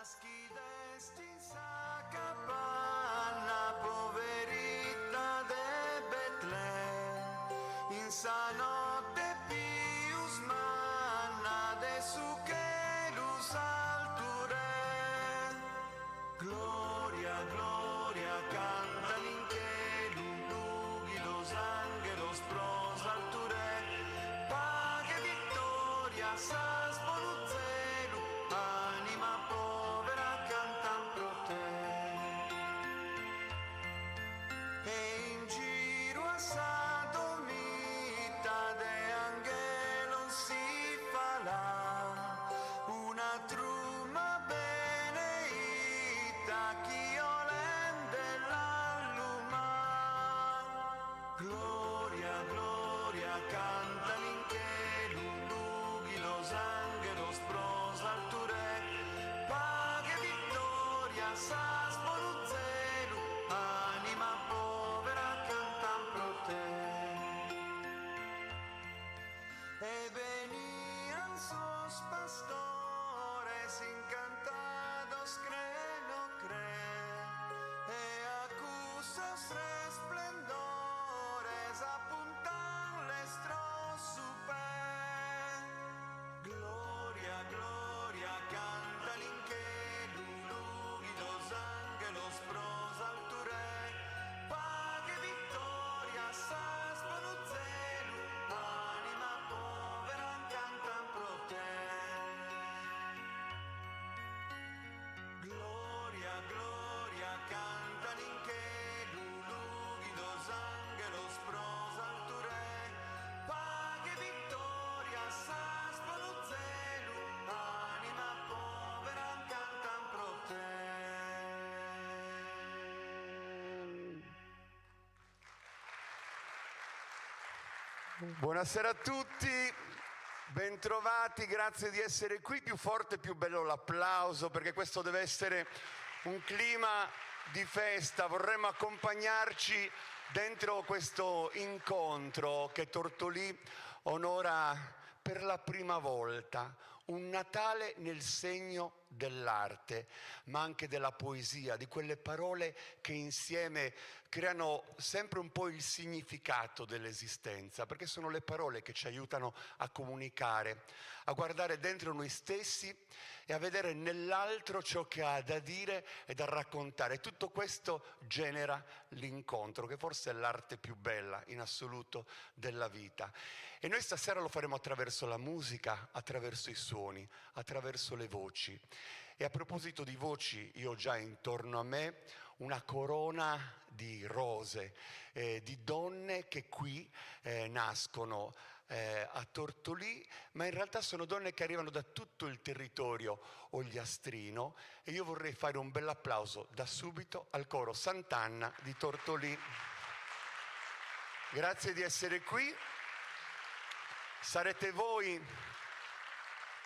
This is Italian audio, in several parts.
Naschi desti sa capanna poverita de Betlem, in sa notte pius manna de su che lu salture. Gloria, gloria, canta l'inchelu, lughi los angelos pros alture, pace vittoria, sas voluzzelu, anima povera cantan pro te. E in giro a sa domita de angelon si fa là, una truma beneita chi olende l'alluma. Gloria, gloria, canta l'inchelu, lughi los angelos pros alture, pace vittoria, sas voluzzelu, anima povera cantan pro te. E venian sos pastores encantados creno e acusos resplendores apuntan lestro su pe. Gloria, gloria, canta l'inchelu, lughi los angelos pros alture, pace vittoria, sas voluzzelu, anima povera cantan pro te. Gloria, gloria, canta l'inchelu, lughi los angelos pros alture, pace vittoria, sas voluzzelu, anima povera cantan pro te. Buonasera a tutti, bentrovati, grazie di essere qui. Più forte, più bello l'applauso, perché questo deve essere un clima di festa. Vorremmo accompagnarci dentro questo incontro che Tortolì onora per la prima volta, un Natale nel segno dell'arte, ma anche della poesia, di quelle parole che insieme creano sempre un po' il significato dell'esistenza, perché sono le parole che ci aiutano a comunicare, a guardare dentro noi stessi e a vedere nell'altro ciò che ha da dire e da raccontare. Tutto questo genera l'incontro, che forse è l'arte più bella in assoluto della vita. E noi stasera lo faremo attraverso la musica, attraverso i suoni, attraverso le voci. E a proposito di voci, io ho già intorno a me una corona di rose, di donne che qui nascono a Tortolì, ma in realtà sono donne che arrivano da tutto il territorio ogliastrino, e io vorrei fare un bel applauso da subito al coro Sant'Anna di Tortolì. Grazie di essere qui. Sarete voi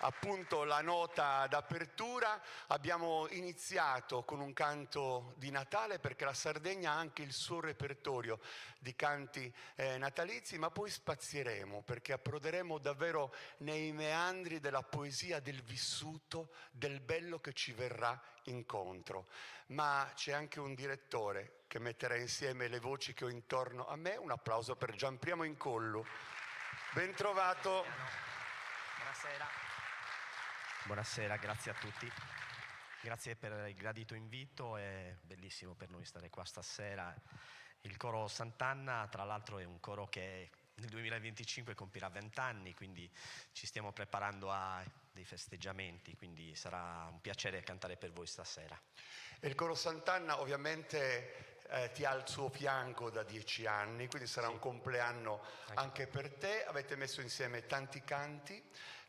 appunto la nota d'apertura. Abbiamo iniziato con un canto di Natale, perché la Sardegna ha anche il suo repertorio di canti natalizi, ma poi spazieremo, perché approderemo davvero nei meandri della poesia, del vissuto, del bello che ci verrà incontro. Ma c'è anche un direttore che metterà insieme le voci che ho intorno a me. Un applauso per Gianprimo Incollu. Ben trovato. Buonasera. Buonasera, grazie a tutti. Grazie per il gradito invito, è bellissimo per noi stare qua stasera. Il coro Sant'Anna, tra l'altro, è un coro che nel 2025 compirà 20 anni, quindi ci stiamo preparando a dei festeggiamenti, quindi sarà un piacere cantare per voi stasera. E il coro Sant'Anna ovviamente ti ha al suo fianco da 10 anni, quindi sarà un compleanno anche per te. Avete messo insieme tanti canti,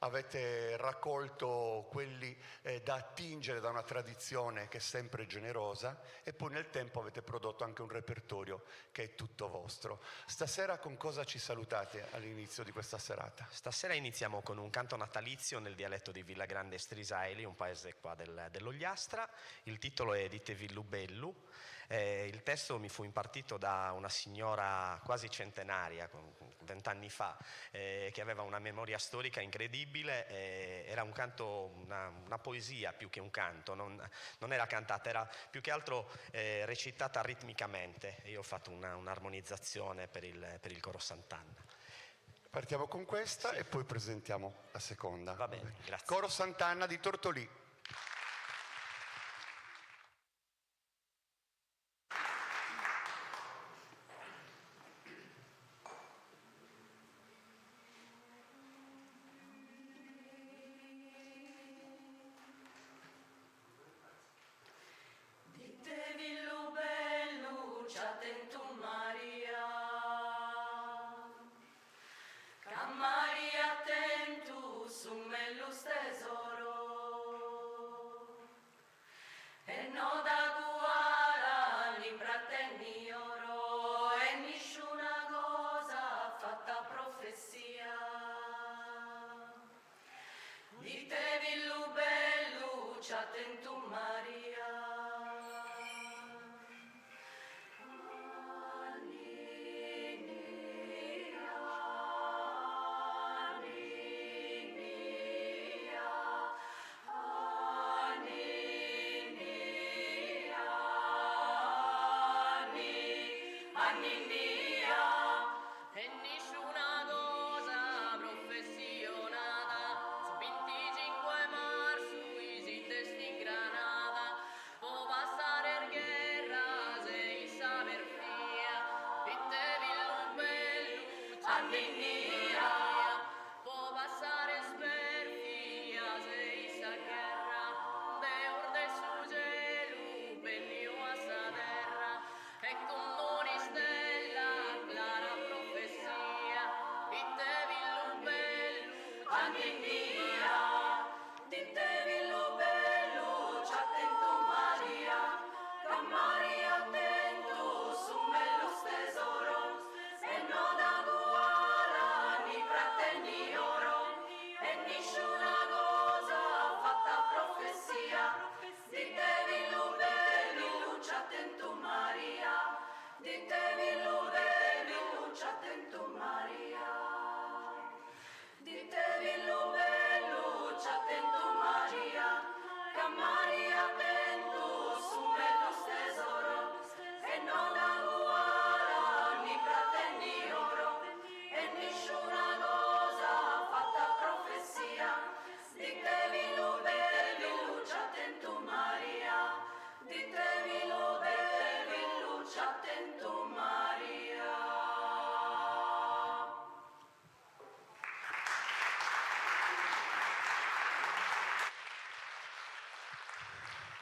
avete raccolto quelli da attingere da una tradizione che è sempre generosa, e poi nel tempo avete prodotto anche un repertorio che è tutto vostro. Stasera con cosa ci salutate all'inizio di questa serata? Stasera iniziamo con un canto natalizio nel dialetto di Villagrande Strisaeli, un paese qua dell'Ogliastra. Il titolo è Dite Villu Bellu. Il testo mi fu impartito da una signora quasi centenaria, 20 anni fa, che aveva una memoria storica incredibile, incredibile, era un canto, una poesia più che un canto, non era cantata, era più che altro recitata ritmicamente. Io ho fatto un'armonizzazione per il coro Sant'Anna. Partiamo con questa e poi presentiamo la seconda. Va bene, grazie. Coro Sant'Anna di Tortolì.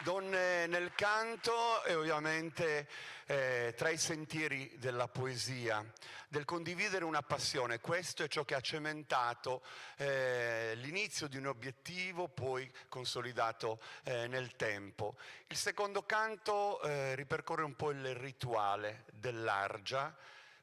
Donne nel canto e ovviamente tra i sentieri della poesia, del condividere una passione. Questo è ciò che ha cementato l'inizio di un obiettivo poi consolidato nel tempo. Il secondo canto ripercorre un po' il rituale dell'argia,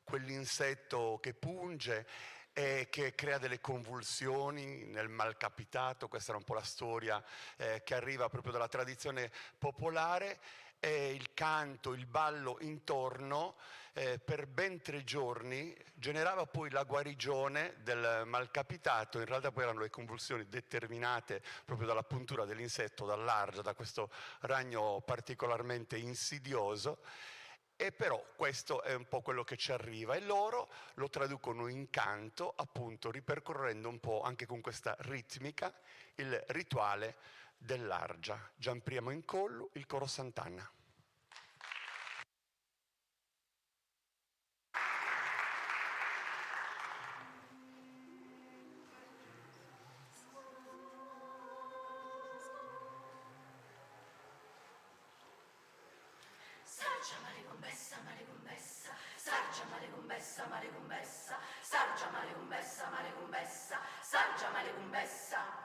quell'insetto che punge e che crea delle convulsioni nel malcapitato. Questa era un po' la storia che arriva proprio dalla tradizione popolare, e il canto, il ballo intorno per ben 3 giorni generava poi la guarigione del malcapitato. In realtà poi erano le convulsioni determinate proprio dalla puntura dell'insetto, dall'argia, da questo ragno particolarmente insidioso. E però questo è un po' quello che ci arriva, e loro lo traducono in canto, appunto ripercorrendo un po' anche con questa ritmica il rituale dell'argia. Giampriamo in collo il coro Sant'Anna. Sargia malegumbessa, malegumbessa, sargia malegumbessa, malegumbessa, sargia malegumbessa, malegumbessa, sargia malegumbessa.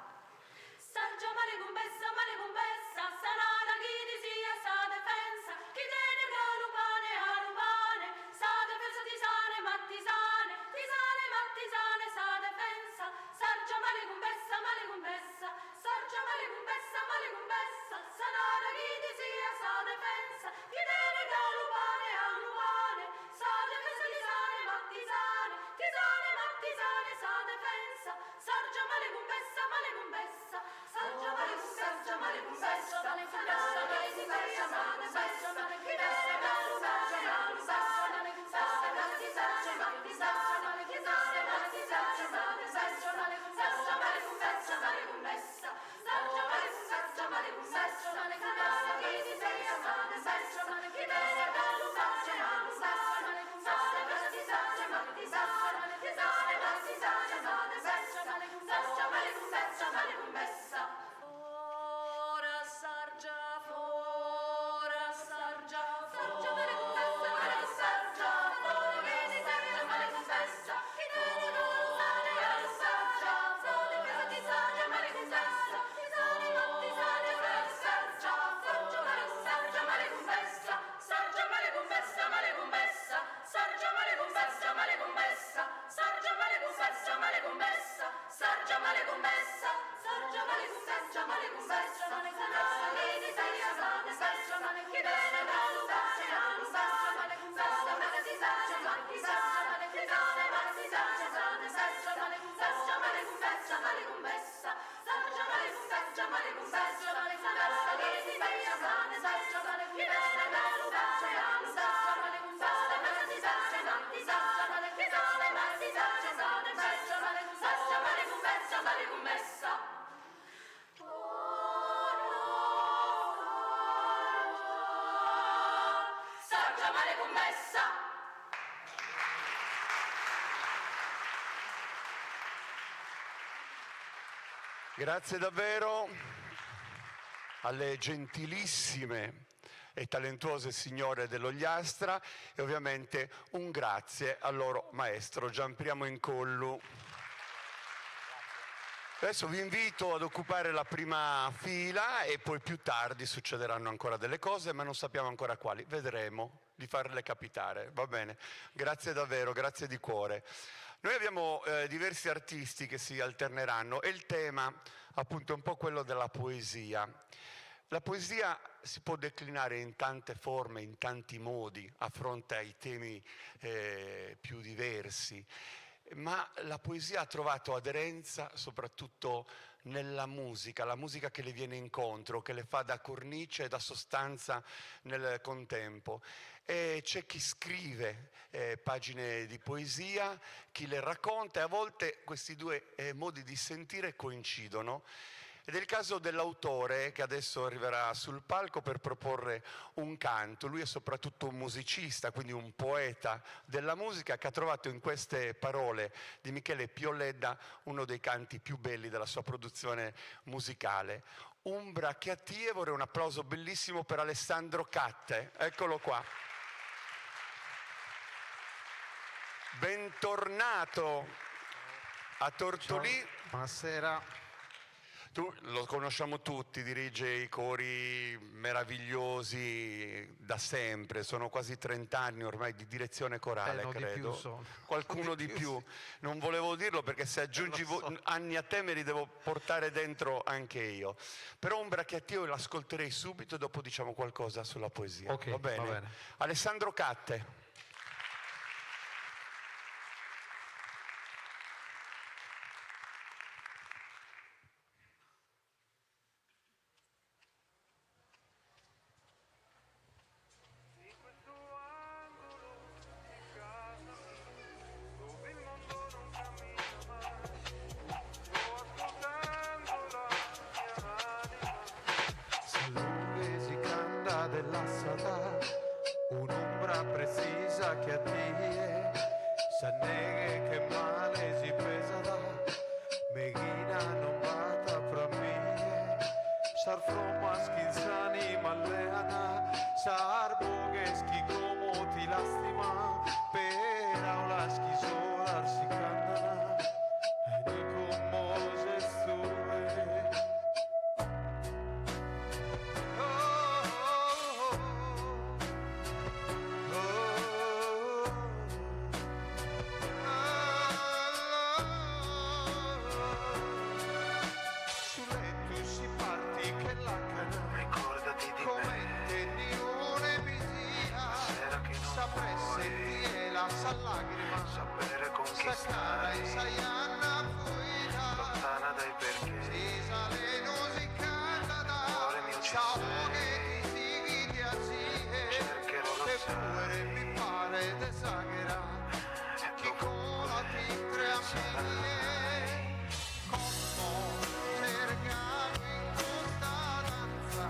Sargia malegumbessa, malegumbessa, sanara chi di sia sa defensa, chi tiene galupane a lupane, sa defensa tisane mattisane, tisane mattisane sa defensa. Sargia malegumbessa, malegumbessa, sargia malegumbessa, malegumbessa, sanara chi di sia sa defensa, chi tiene galupane a lupane, sa defensa tisane mattisane, tisane mattisane sa defensa. Sargia malegumbessa, Grazie davvero alle gentilissime e talentuose signore dell'Ogliastra e ovviamente un grazie al loro maestro Gianpriamo Incollu. Adesso vi invito ad occupare la prima fila e poi più tardi succederanno ancora delle cose, ma non sappiamo ancora quali. Vedremo di farle capitare, va bene? Grazie davvero, grazie di cuore. Noi abbiamo diversi artisti che si alterneranno e il tema appunto è un po' quello della poesia. La poesia si può declinare in tante forme, in tanti modi, a fronte ai temi più diversi, ma la poesia ha trovato aderenza soprattutto nella musica, la musica che le viene incontro, che le fa da cornice e da sostanza nel contempo. E c'è chi scrive pagine di poesia, chi le racconta e a volte questi due modi di sentire coincidono. Ed è il caso dell'autore che adesso arriverà sul palco per proporre un canto. Lui è soprattutto un musicista, quindi un poeta della musica che ha trovato in queste parole di Michele Pioledda uno dei canti più belli della sua produzione musicale. Umbra che attie, vorrei un applauso bellissimo per Alessandro Catte. Eccolo qua. Bentornato a Tortolì. Ciao. Buonasera. Tu lo conosciamo tutti, dirige i cori meravigliosi da sempre, sono quasi 30 anni ormai di direzione corale, no, credo. di più sono. Qualcuno di più. Non volevo dirlo perché se aggiungi anni a te me li devo portare dentro anche io. Però Umbra che io l'ascolterei subito e dopo diciamo qualcosa sulla poesia. Ok, va bene? va bene. Alessandro Catte. Della sala, un'ombra precisa che attie, s'anneghe che male si pesa, meghina non bata fra me, sar froma schinsani malleana, sar boghe como ti lastima, per aula schisolar si cantana, e ne commose stue. Lacrima, sapere conquistare, lontana dai perché, si sale musicata da cuore mio ci sei, cercherò lo sai, mi pare de saghera, chi cola ti crea me, come cercavo in questa danza,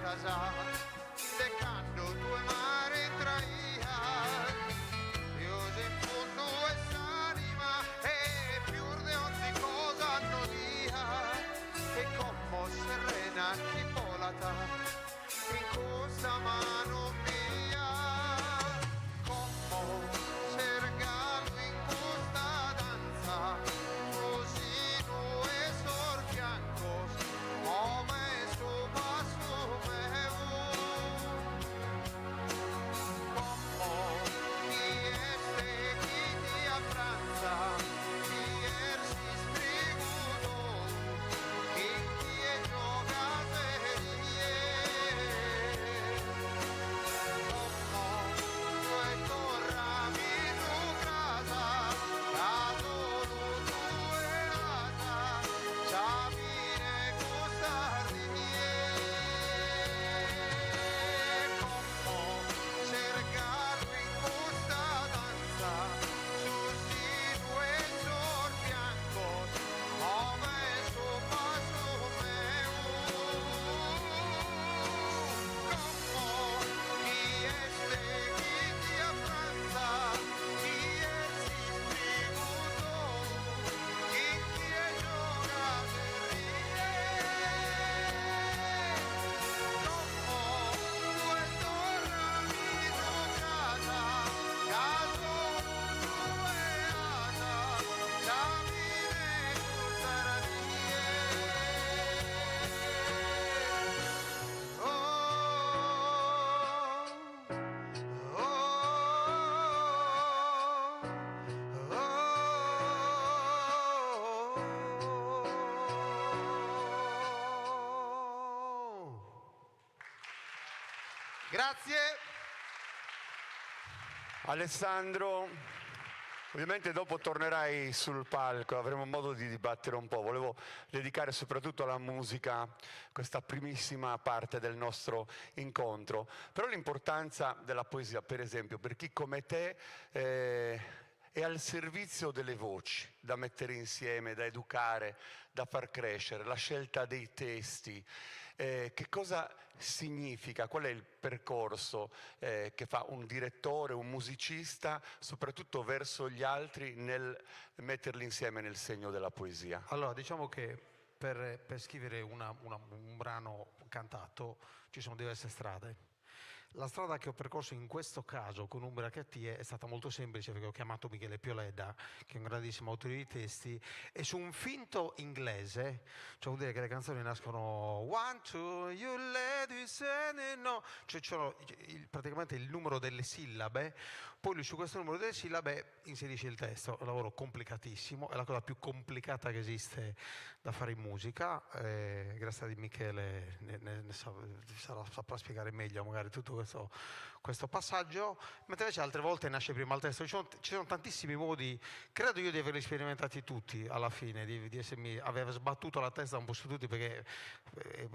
casa, decando due mari traia, io se in fondo è s'anima e più di ogni cosa non dia, e come serena chi volata in questa mano mia, come se regalo in questa danza, così noi sorbiancos, come su passo meu, como chi este chi ti abbraccia, chi si scrivuto, chi è giocaterie, como tu tornami tu casa, la solo tu e asa, ciamine costardie, como cercarlo in questa danza, sus due sorbiancos, come su passo meu, como chi este chi ti affronta, chi si scrivuto, chi è giocato e rie, como due tornami tu casa, caso tu e asa, ciamine costardie. Grazie. Alessandro, ovviamente dopo tornerai sul palco, avremo modo di dibattere un po'. Volevo dedicare soprattutto alla musica questa primissima parte del nostro incontro. Però l'importanza della poesia, per esempio, per chi come te è al servizio delle voci, da mettere insieme, da educare, da far crescere, la scelta dei testi. Che cosa significa? Qual è il percorso che fa un direttore, un musicista, soprattutto verso gli altri nel metterli insieme nel segno della poesia? Allora, diciamo che per scrivere un brano cantato ci sono diverse strade. La strada che ho percorso in questo caso con Umbra Cattie è stata molto semplice, perché ho chiamato Michele Pioleda, che è un grandissimo autore di testi, e su un finto inglese, cioè vuol dire che le canzoni nascono one, two, you let me say no, cioè c'è praticamente il numero delle sillabe, poi lui su questo numero delle sillabe inserisce il testo. È un lavoro complicatissimo, è la cosa più complicata che esiste da fare in musica, grazie a Michele saprà spiegare meglio magari tutto questo passaggio, mentre invece altre volte nasce prima il testo. Ci sono tantissimi modi, credo io di averli sperimentati tutti alla fine, di essermi, aver sbattuto la testa un po' su tutti, perché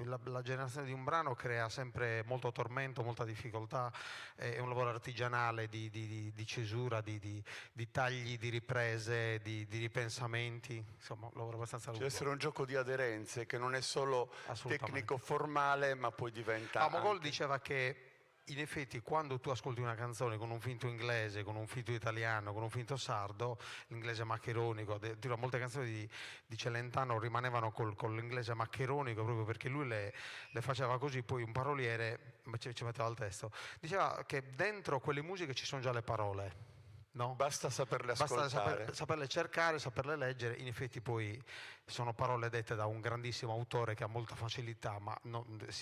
la generazione di un brano crea sempre molto tormento, molta difficoltà, è un lavoro artigianale di cesura, di tagli, di riprese, di ripensamenti, insomma un lavoro abbastanza lungo. Deve essere un gioco di aderenze che non è solo tecnico formale, ma poi diventa Mogol diceva che in effetti quando tu ascolti una canzone con un finto inglese, con un finto italiano, con un finto sardo, l'inglese maccheronico, molte canzoni di Celentano rimanevano con l'inglese maccheronico, proprio perché lui le faceva così, poi un paroliere ci metteva il testo. Diceva che dentro quelle musiche ci sono già le parole. No? Basta saperle ascoltare. Basta saperle cercare, saperle leggere. In effetti poi sono parole dette da un grandissimo autore che ha molta facilità, ma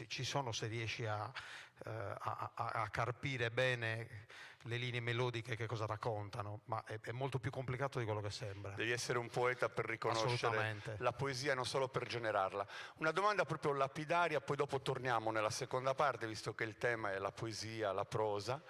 ci sono se riesci a carpire bene le linee melodiche che cosa raccontano, ma è molto più complicato di quello che sembra. Devi essere un poeta per riconoscere la poesia, non solo per generarla. Una domanda proprio lapidaria, poi dopo torniamo nella seconda parte, visto che il tema è la poesia, la prosa.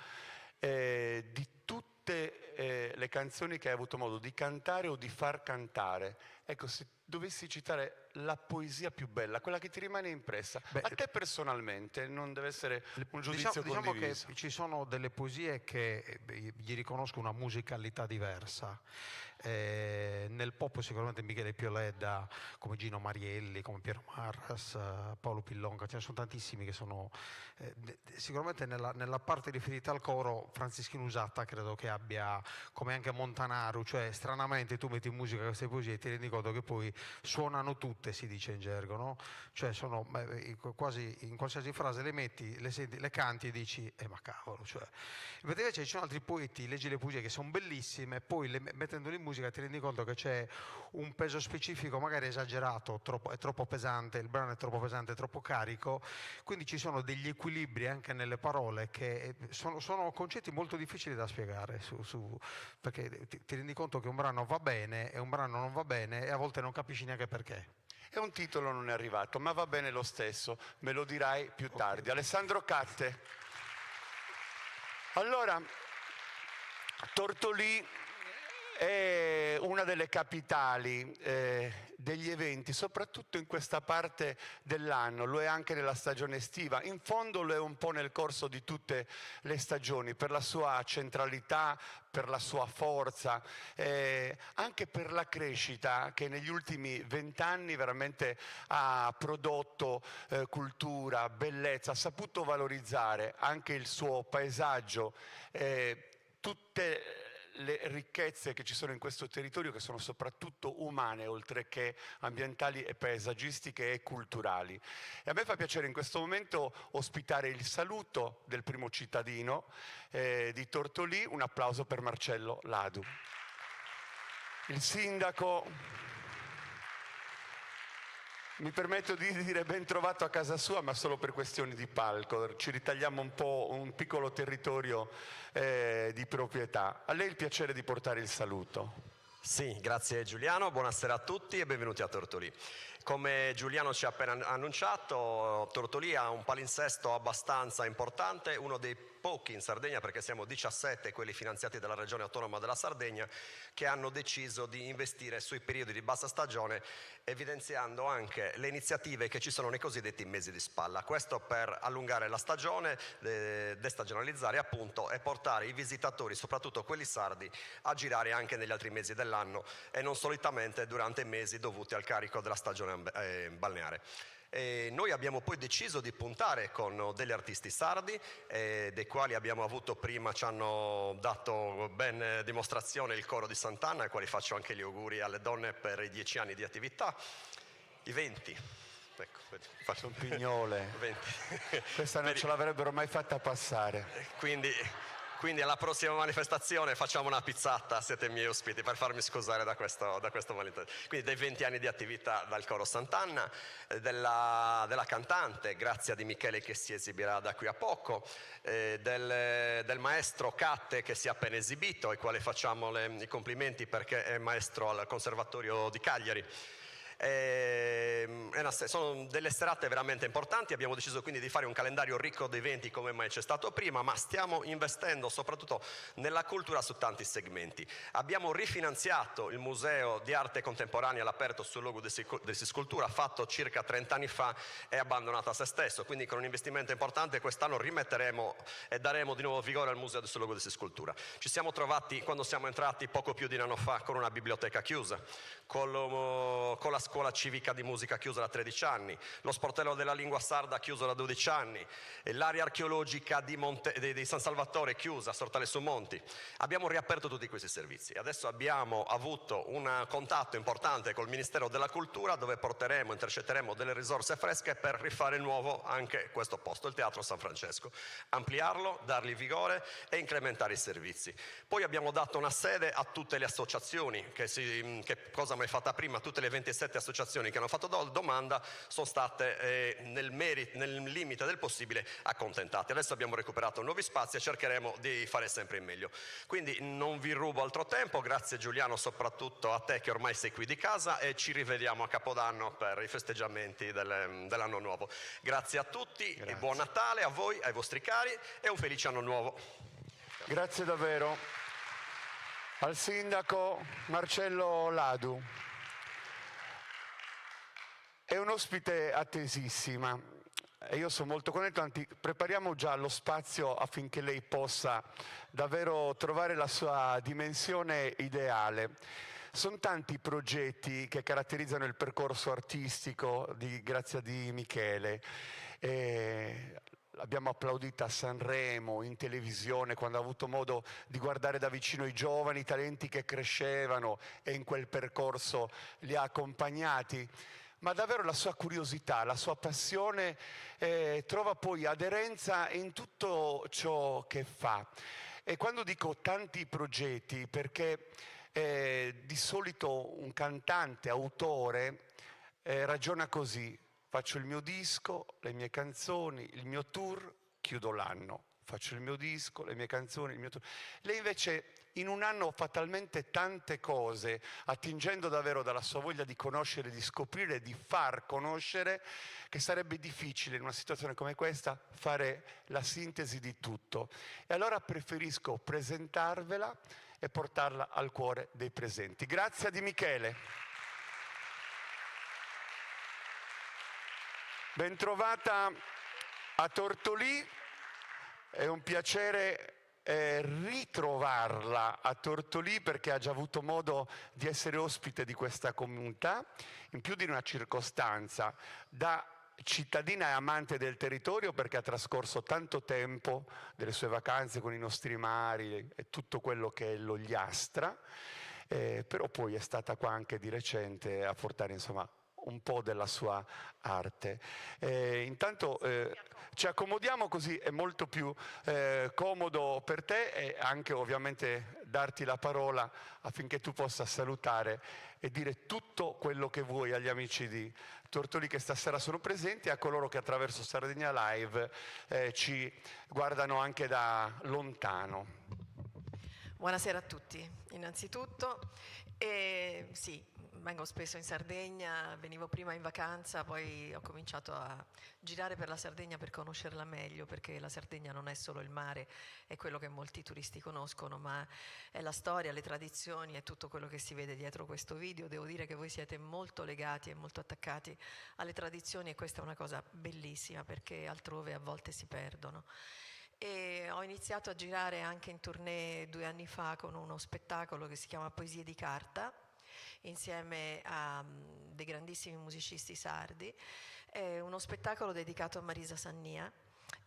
Di tutte le canzoni che hai avuto modo di cantare o di far cantare, Ecco, se dovessi citare la poesia più bella, quella che ti rimane impressa, a te personalmente, non deve essere un giudizio diciamo condiviso. che ci sono delle poesie che gli riconosco una musicalità diversa. Nel pop sicuramente Michele Pioleda, come Gino Marielli, come Piero Marras, Paolo Pillonca, ce ne sono tantissimi che sono sicuramente nella parte riferita al coro. Franceschino Usatta credo che abbia, come anche Montanaro, cioè stranamente tu metti in musica queste poesie e ti rendi conto che poi suonano tutte, si dice in gergo, no? Cioè sono quasi in qualsiasi frase le metti, le senti, le canti e dici ma cavolo, cioè. Invece ci sono altri poeti, leggi le poesie che sono bellissime, poi mettendole in musica ti rendi conto che c'è un peso specifico magari esagerato, è troppo pesante, il brano è troppo pesante, è troppo carico, quindi ci sono degli equilibri anche nelle parole che sono concetti molto difficili da spiegare, perché ti rendi conto che un brano va bene e un brano non va bene e a volte non capisci neanche perché. E un titolo non è arrivato, ma va bene lo stesso, me lo dirai più tardi. Alessandro Catte. Allora, Tortolì è una delle capitali degli eventi, soprattutto in questa parte dell'anno, lo è anche nella stagione estiva, in fondo lo è un po' nel corso di tutte le stagioni, per la sua centralità, per la sua forza, anche per la crescita che negli ultimi 20 anni veramente ha prodotto cultura, bellezza, ha saputo valorizzare anche il suo paesaggio, tutte le ricchezze che ci sono in questo territorio, che sono soprattutto umane oltre che ambientali e paesaggistiche e culturali. E a me fa piacere in questo momento ospitare il saluto del primo cittadino di Tortolì. Un applauso per Marcello Ladu. Il sindaco, mi permetto di dire ben trovato a casa sua, ma solo per questioni di palco. Ci ritagliamo un po' un piccolo territorio di proprietà. A lei il piacere di portare il saluto. Sì, grazie Giuliano, buonasera a tutti e benvenuti a Tortolì. Come Giuliano ci ha appena annunciato, Tortolì ha un palinsesto abbastanza importante, uno dei pochi in Sardegna, perché siamo 17 quelli finanziati dalla Regione Autonoma della Sardegna, che hanno deciso di investire sui periodi di bassa stagione, evidenziando anche le iniziative che ci sono nei cosiddetti mesi di spalla. Questo per allungare la stagione, destagionalizzare appunto e portare i visitatori, soprattutto quelli sardi, a girare anche negli altri mesi dell'anno e non solitamente durante i mesi dovuti al carico della stagione balneare. E noi abbiamo poi deciso di puntare con degli artisti sardi, dei quali abbiamo avuto prima, ci hanno dato ben dimostrazione il coro di Sant'Anna, ai quali faccio anche gli auguri alle donne per i 10 anni di attività, i 20. Ecco, Sono pignole. 20. Questa non ce l'avrebbero mai fatta passare. Quindi alla prossima manifestazione facciamo una pizzata, siete miei ospiti, per farmi scusare da questo malinteso. Quindi dei 20 anni di attività dal coro Sant'Anna, della cantante Grazia Di Michele che si esibirà da qui a poco, del maestro Catte che si è appena esibito, ai quali facciamo i complimenti perché è maestro al Conservatorio di Cagliari. Sono delle serate veramente importanti, abbiamo deciso quindi di fare un calendario ricco di eventi come mai c'è stato prima, ma stiamo investendo soprattutto nella cultura su tanti segmenti. Abbiamo rifinanziato il Museo di Arte Contemporanea all'aperto sul luogo di Siscultura, fatto circa 30 anni fa e abbandonato a se stesso, quindi con un investimento importante quest'anno rimetteremo e daremo di nuovo vigore al Museo sul luogo di Siscultura. Ci siamo trovati quando siamo entrati poco più di un anno fa con una biblioteca chiusa, con la scuola civica di musica chiusa da 13 anni, lo sportello della lingua sarda chiuso da 12 anni, l'area archeologica di San Salvatore chiusa, Sortale su Monti. Abbiamo riaperto tutti questi servizi. Adesso abbiamo avuto un contatto importante col Ministero della Cultura dove intercetteremo delle risorse fresche per rifare nuovo anche questo posto, il Teatro San Francesco, ampliarlo, dargli vigore e incrementare i servizi. Poi abbiamo dato una sede a tutte le associazioni, che cosa mai fatta prima, tutte le 27 associazioni che hanno fatto domanda sono state nel limite del possibile accontentate. Adesso abbiamo recuperato nuovi spazi e cercheremo di fare sempre in meglio. Quindi non vi rubo altro tempo, grazie Giuliano soprattutto a te che ormai sei qui di casa e ci rivediamo a Capodanno per i festeggiamenti dell'anno nuovo. Grazie a tutti, e buon Natale a voi, ai vostri cari e un felice anno nuovo. Grazie davvero. Al sindaco Marcello Ladu. È un'ospite attesissima e io sono molto contento, anzi prepariamo già lo spazio affinché lei possa davvero trovare la sua dimensione ideale. Sono tanti i progetti che caratterizzano il percorso artistico di Grazia Di Michele. L'abbiamo applaudita a Sanremo, in televisione, quando ha avuto modo di guardare da vicino i giovani talenti che crescevano e in quel percorso li ha accompagnati. Ma davvero la sua curiosità, la sua passione trova poi aderenza in tutto ciò che fa. E quando dico tanti progetti, perché di solito un cantante, autore, ragiona così: faccio il mio disco, le mie canzoni, il mio tour, chiudo l'anno. Faccio il mio disco, le mie canzoni, il mio tour. Lei invece in un anno fa talmente tante cose, attingendo davvero dalla sua voglia di conoscere, di scoprire, di far conoscere, che sarebbe difficile in una situazione come questa fare la sintesi di tutto. E allora preferisco presentarvela e portarla al cuore dei presenti. Grazia Di Michele. Bentrovata a Tortolì, è un piacere ritrovarla a Tortolì perché ha già avuto modo di essere ospite di questa comunità in più di una circostanza, da cittadina e amante del territorio perché ha trascorso tanto tempo delle sue vacanze con i nostri mari e tutto quello che è l'Ogliastra, però poi è stata qua anche di recente a portare insomma un po' della sua arte. Intanto ci accomodiamo, così è molto più comodo per te, e anche ovviamente darti la parola affinché tu possa salutare e dire tutto quello che vuoi agli amici di Tortolì che stasera sono presenti e a coloro che attraverso Sardegna Live ci guardano anche da lontano. Buonasera a tutti, innanzitutto. Sì, vengo spesso in Sardegna, venivo prima in vacanza, poi ho cominciato a girare per la Sardegna per conoscerla meglio, perché la Sardegna non è solo il mare, è quello che molti turisti conoscono, ma è la storia, le tradizioni e tutto quello che si vede dietro questo video. Devo dire che voi siete molto legati e molto attaccati alle tradizioni e questa è una cosa bellissima, perché altrove a volte si perdono. E ho iniziato a girare anche in tournée 2 anni fa con uno spettacolo che si chiama Poesie di carta, insieme a dei grandissimi musicisti sardi. È uno spettacolo dedicato a Marisa Sannia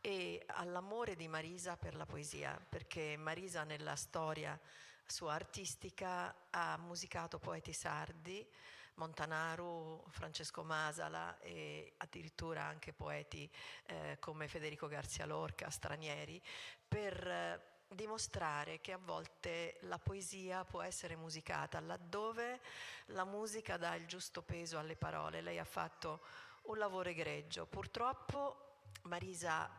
e all'amore di Marisa per la poesia, perché Marisa nella storia sua artistica ha musicato poeti sardi, Montanaru, Francesco Masala e addirittura anche poeti come Federico Garcia Lorca, stranieri, per dimostrare che a volte la poesia può essere musicata laddove la musica dà il giusto peso alle parole. Lei ha fatto un lavoro egregio. Purtroppo Marisa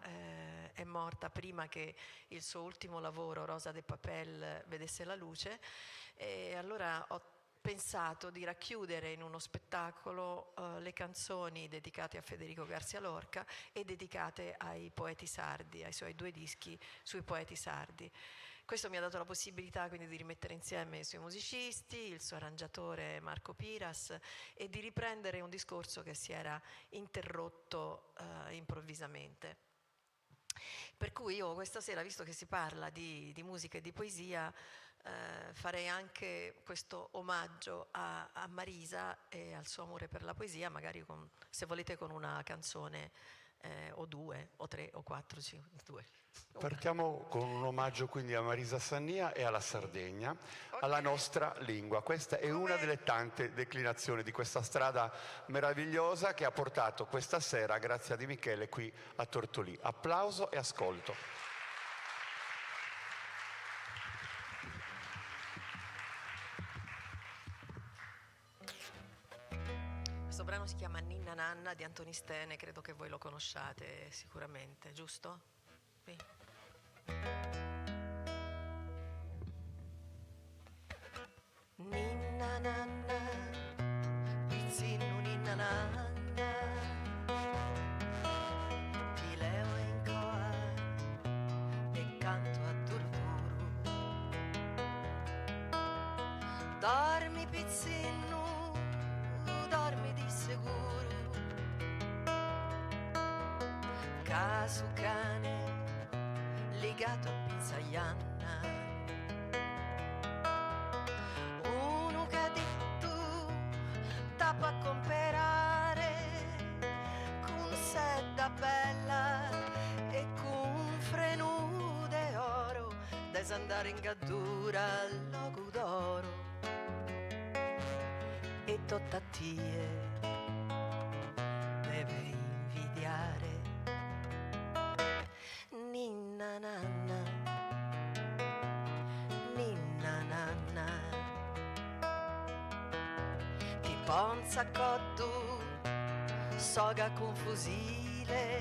è morta prima che il suo ultimo lavoro, Rosa de Papel, vedesse la luce, e allora ho pensato di racchiudere in uno spettacolo le canzoni dedicate a Federico Garcia Lorca e dedicate ai poeti sardi, ai suoi 2 dischi sui poeti sardi. Questo mi ha dato la possibilità quindi di rimettere insieme i suoi musicisti, il suo arrangiatore Marco Piras, e di riprendere un discorso che si era interrotto improvvisamente. Per cui io questa sera, visto che si parla di musica e di poesia, farei anche questo omaggio a Marisa e al suo amore per la poesia, magari se volete con una canzone o 2 o 3 o 4, 2. Partiamo con un omaggio quindi a Marisa Sannia e alla Sardegna, alla nostra lingua. Questa è una delle tante declinazioni di questa strada meravigliosa che ha portato questa sera Grazia Di Michele qui a Tortolì. Applauso e ascolto. Questo brano si chiama Ninna Nanna di Antoni Stene, credo che voi lo conosciate sicuramente, giusto? Sì. Ninna Nanna, pizzino Ninna Nanna, ti leo in coa e canto a Turturu. Dormi pizzino, dormi di sicuro, casu cane legato a pinzaianna, uno che ha detto tappo a comprare con sedda bella e con freno de oro desandare in gaddura al logo d'oro e tottattie deve invidiare. Ninna nanna, ninna nanna, ti ponza cotto, soga con fusile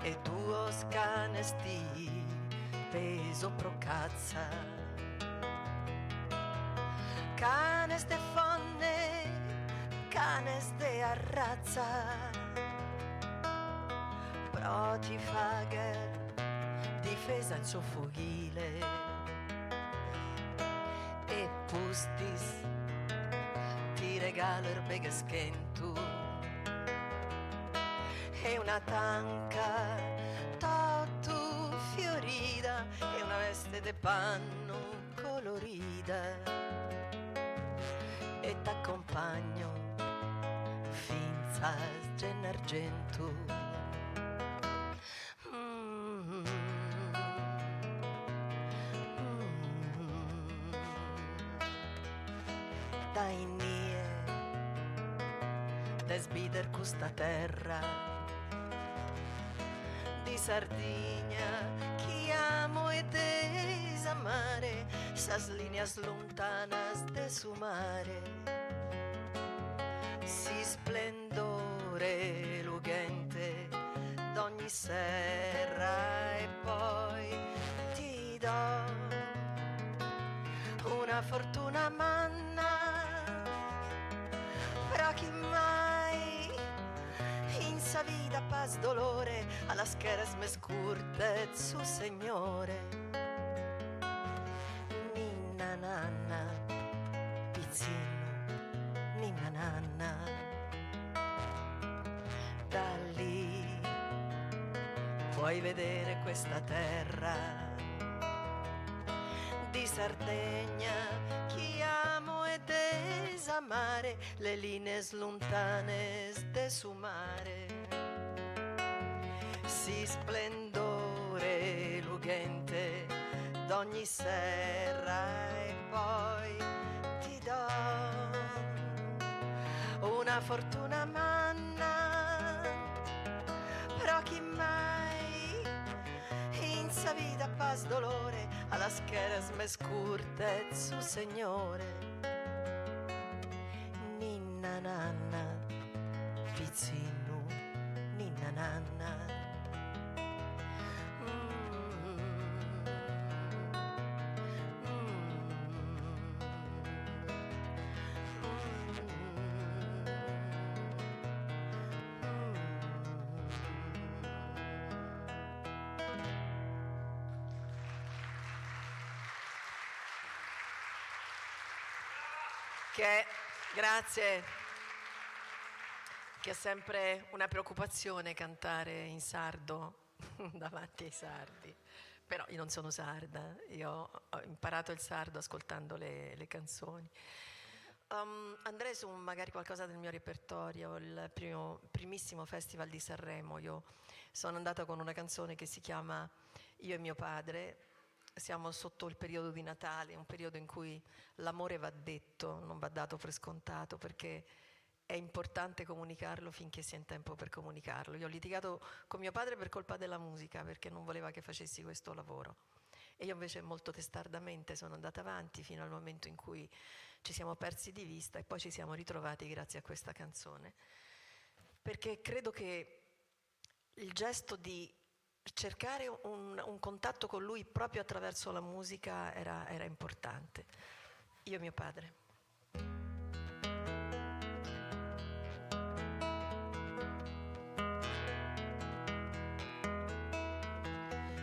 e duo scanesti peso procazza, canes de fonne, canes de arrazza, però ti fa difesa in suo fughile e pustis ti regalo il begeschentu e una tanca totto fiorida e una veste de panno colorida e t'accompagno finza genargentu. Dai nie desbider custa terra di Sardegna chi amo e desamare sas líneas lontanas de su mare si splendore lughente d'ogni serra e poi ti do una fortuna manna fra chi mai in sa vida paz dolore alla scheres me scurte su signore. Ninna nanna pizzino, ninna nanna, da lì puoi vedere questa terra di Sardegna chi amo e desamare le linee slontanes de su mare si splendore lughente d'ogni serra e poi ti do una fortuna manna però chi mai in sa vida paz dolore alla scheres me scurte su signore. Ninna nanna pizzino, ninna nanna. Grazie, che è sempre una preoccupazione cantare in sardo davanti ai sardi, però io non sono sarda, io ho imparato il sardo ascoltando le canzoni. Andrei su magari qualcosa del mio repertorio, il primissimo festival di Sanremo, io sono andata con una canzone che si chiama Io e mio padre. Siamo sotto il periodo di Natale, un periodo in cui l'amore va detto, non va dato per scontato, perché è importante comunicarlo finché si è in tempo per comunicarlo. Io ho litigato con mio padre per colpa della musica, perché non voleva che facessi questo lavoro. E io invece molto testardamente sono andata avanti fino al momento in cui ci siamo persi di vista e poi ci siamo ritrovati grazie a questa canzone. Perché credo che il gesto di cercare un contatto con lui proprio attraverso la musica era importante. Io e mio padre.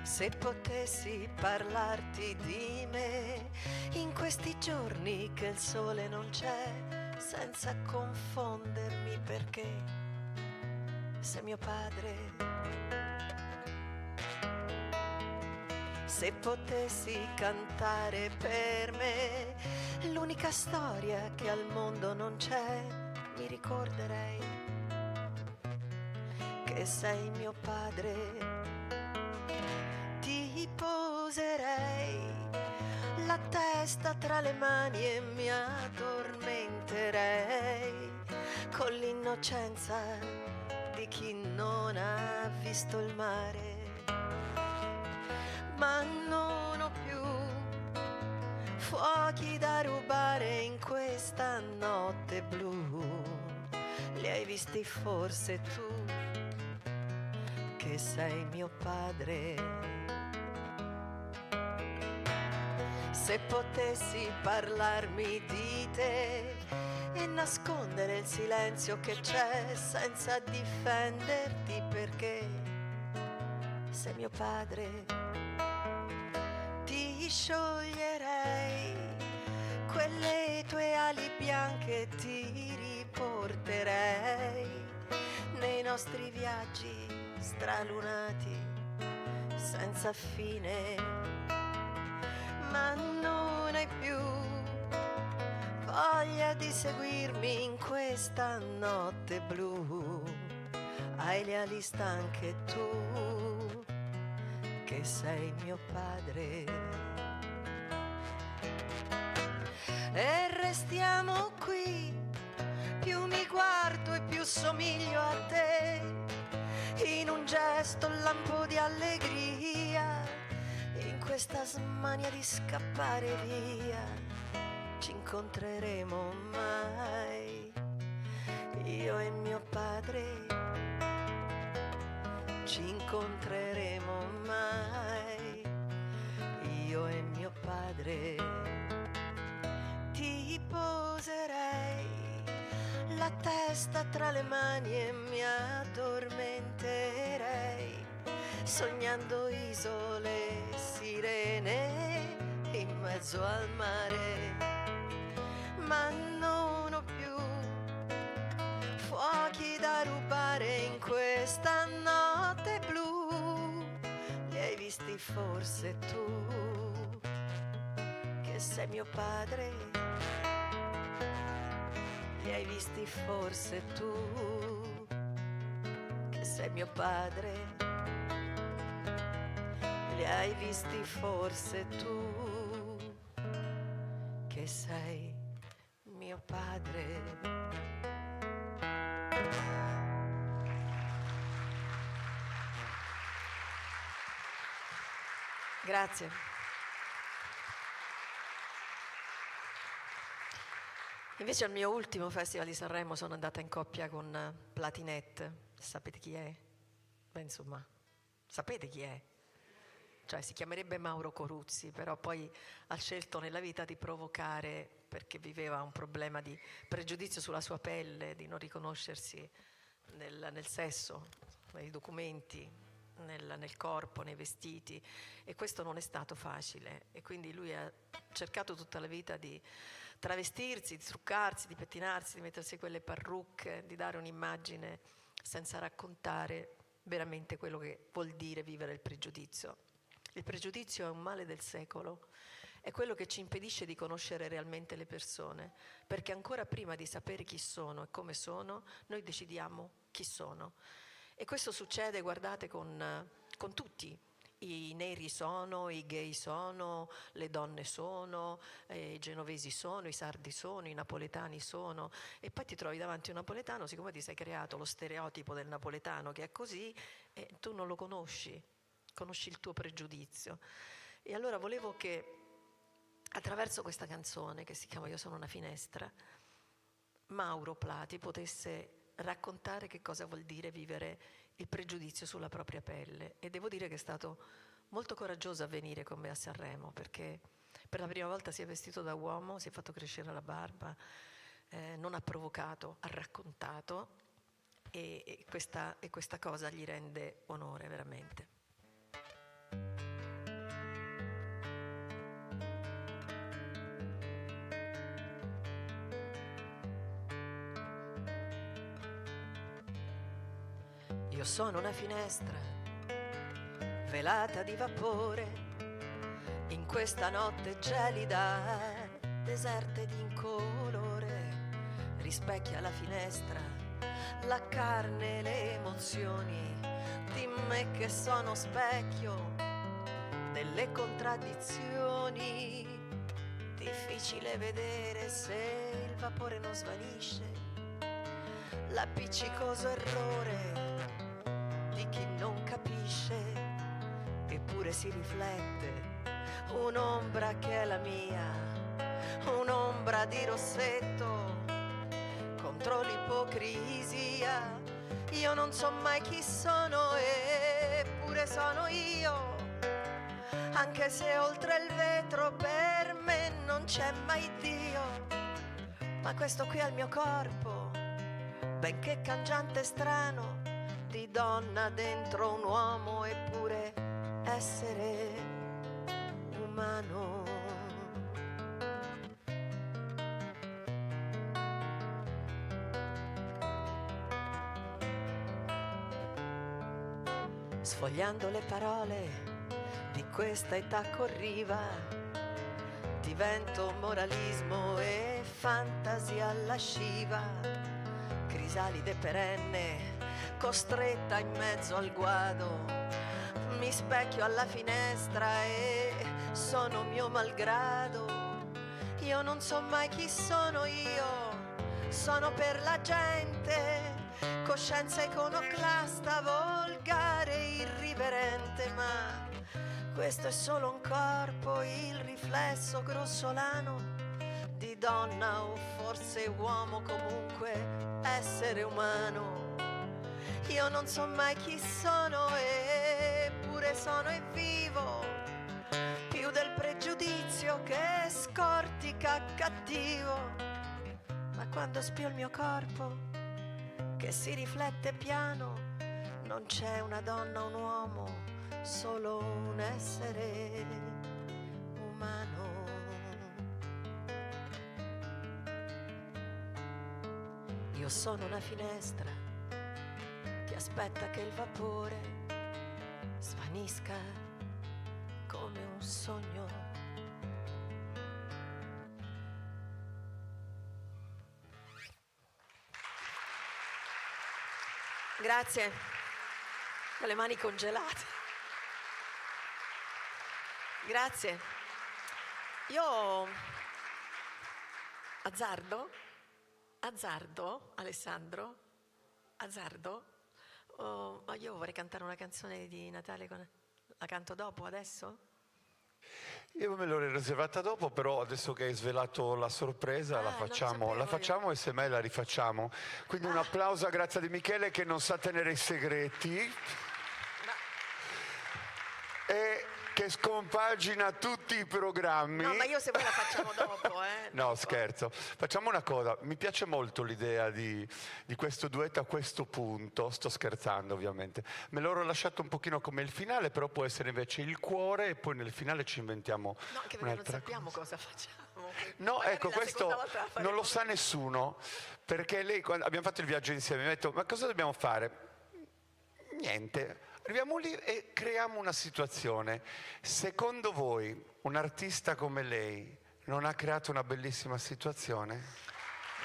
Se potessi parlarti di me in questi giorni che il sole non c'è, senza confondermi perché sei mio padre. Se potessi cantare per me l'unica storia che al mondo non c'è, mi ricorderei che sei mio padre. Ti poserei la testa tra le mani e mi addormenterei con l'innocenza di chi non ha visto il mare. Ma non ho più fuochi da rubare in questa notte blu. Li hai visti forse tu, che sei mio padre. Se potessi parlarmi di te e nascondere il silenzio che c'è senza difenderti, perché sei mio padre. Ti scioglierei quelle tue ali bianche, ti riporterei nei nostri viaggi stralunati senza fine. Ma non hai più voglia di seguirmi in questa notte blu. Hai le ali stanche tu, che sei mio padre. E restiamo qui, più mi guardo e più somiglio a te, in un gesto lampo di allegria, in questa smania di scappare via. Ci incontreremo mai, io e mio padre. Ci incontreremo mai, io e mio padre. Ti poserei la testa tra le mani e mi addormenterei, sognando isole, sirene in mezzo al mare. Ma non ho più fuochi da rubare in questa notte blu. Li hai visti forse tu, che sei mio padre. Li hai visti forse tu, che sei mio padre. Li hai visti forse tu, che sei mio padre. Grazie. Invece al mio ultimo Festival di Sanremo sono andata in coppia con Platinette. Sapete chi è? Beh, insomma, sapete chi è? Cioè si chiamerebbe Mauro Coruzzi, però poi ha scelto nella vita di provocare, perché viveva un problema di pregiudizio sulla sua pelle, di non riconoscersi nel sesso, nei documenti, nel corpo, nei vestiti, e questo non è stato facile, e quindi lui ha cercato tutta la vita di travestirsi, di truccarsi, di pettinarsi, di mettersi quelle parrucche, di dare un'immagine senza raccontare veramente quello che vuol dire vivere il pregiudizio. Il pregiudizio è un male del secolo, è quello che ci impedisce di conoscere realmente le persone, perché ancora prima di sapere chi sono e come sono, noi decidiamo chi sono. E questo succede, guardate, con tutti. I neri sono, i gay sono, le donne sono, i genovesi sono, i sardi sono, i napoletani sono, e poi ti trovi davanti a un napoletano, siccome ti sei creato lo stereotipo del napoletano che è così, e tu non lo conosci il tuo pregiudizio. E allora volevo che attraverso questa canzone, che si chiama Io sono una finestra, Mauro Plati potesse raccontare che cosa vuol dire vivere il pregiudizio sulla propria pelle. E devo dire che è stato molto coraggioso a venire con me a Sanremo, perché per la prima volta si è vestito da uomo, si è fatto crescere la barba, non ha provocato, ha raccontato, e questa cosa gli rende onore veramente. Io sono una finestra velata di vapore in questa notte gelida, deserta ed incolore. Rispecchia la finestra la carne e le emozioni di me che sono specchio delle contraddizioni. Difficile vedere se il vapore non svanisce, l'appiccicoso errore di chi non capisce, eppure si riflette un'ombra che è la mia, un'ombra di rossetto contro l'ipocrisia. Io non so mai chi sono, eppure sono io, anche se oltre il vetro per me non c'è mai Dio. Ma questo qui è il mio corpo, benché cangiante e strano, di donna dentro un uomo, eppure essere umano. Sfogliando le parole di questa età corriva, divento moralismo e fantasia lasciva, crisalide perenne costretta in mezzo al guado. Mi specchio alla finestra e sono mio malgrado. Io non so mai chi sono io, sono per la gente, coscienza iconoclasta, volgare, irriverente, ma questo è solo un corpo, il riflesso grossolano di donna o forse uomo, comunque essere umano. Io non so mai chi sono, eppure sono e vivo, più del pregiudizio che scortica cattivo. Ma quando spio il mio corpo, che si riflette piano, non c'è una donna o un uomo, solo un essere umano. Io sono una finestra che aspetta che il vapore svanisca come un sogno. Grazie, con le mani congelate. Grazie. Io azzardo, Alessandro, ma io vorrei cantare una canzone di Natale, la canto dopo, adesso? Io me l'ho riservata dopo, però adesso che hai svelato la sorpresa la facciamo e semmai la rifacciamo. Quindi un applauso a Grazia Di Michele che non sa tenere i segreti e che scompagina tutti i programmi. No, ma io se voi la facciamo dopo, No, scherzo. Facciamo una cosa, mi piace molto l'idea di questo duetto a questo punto, sto scherzando ovviamente. Me l'ho lasciato un pochino come il finale, però può essere invece il cuore e poi nel finale ci inventiamo no, anche perché non sappiamo cosa facciamo. No, magari ecco, questo non lo sa nessuno, perché lei, quando abbiamo fatto il viaggio insieme, mi ha detto, ma cosa dobbiamo fare? Niente. Arriviamo lì e creiamo una situazione. Secondo voi un artista come lei non ha creato una bellissima situazione?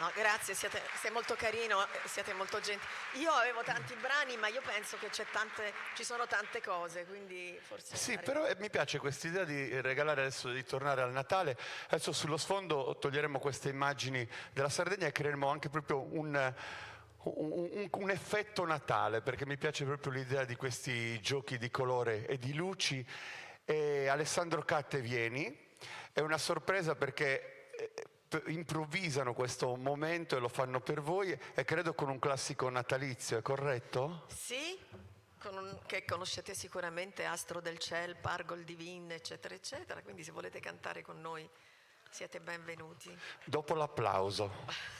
No, grazie, sei molto carino, siete molto gentili. Io avevo tanti brani, ma io penso che ci sono tante cose, quindi forse... Sì, però mi piace questa idea di regalare adesso, di tornare al Natale. Adesso sullo sfondo toglieremo queste immagini della Sardegna e creeremo anche proprio un effetto Natale, perché mi piace proprio l'idea di questi giochi di colore e di luci. E Alessandro Catte, vieni, è una sorpresa perché improvvisano questo momento e lo fanno per voi e credo con un classico natalizio, è corretto? Sì, che conoscete sicuramente, Astro del Ciel, Pargol Divin, eccetera eccetera, quindi se volete cantare con noi siete benvenuti. Dopo l'applauso.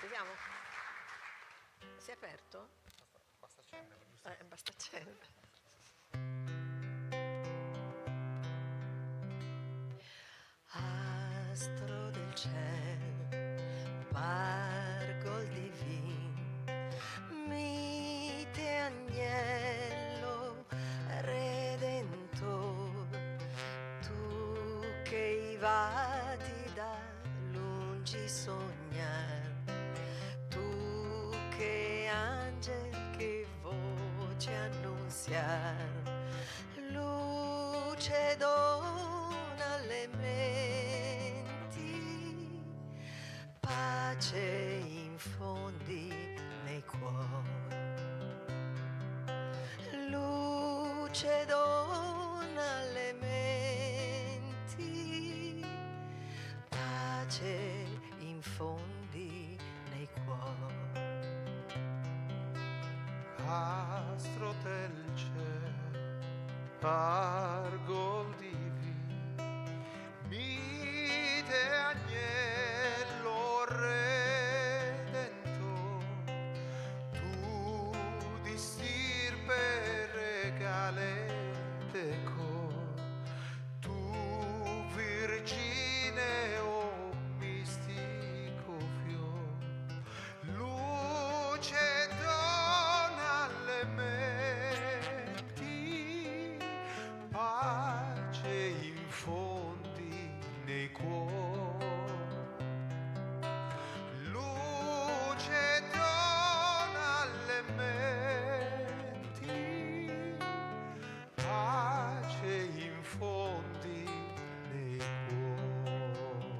Vediamo. Si è aperto? Basta accendere. Basta accendere. Astro del ciel, privati da lungi sognar, tu che angel, che voce annunziar, luce dona alle menti, pace infondi nei cuori, luce dona alle menti, pace infondi nei cuori. Astro del cielo, Argol divino, mite agnello redento, tu di stirpe regalete cor, tu virgine o mistico fior, luce dona alle menti, pace infondi nei cuori, luce dona alle menti, pace infondi nei cuori.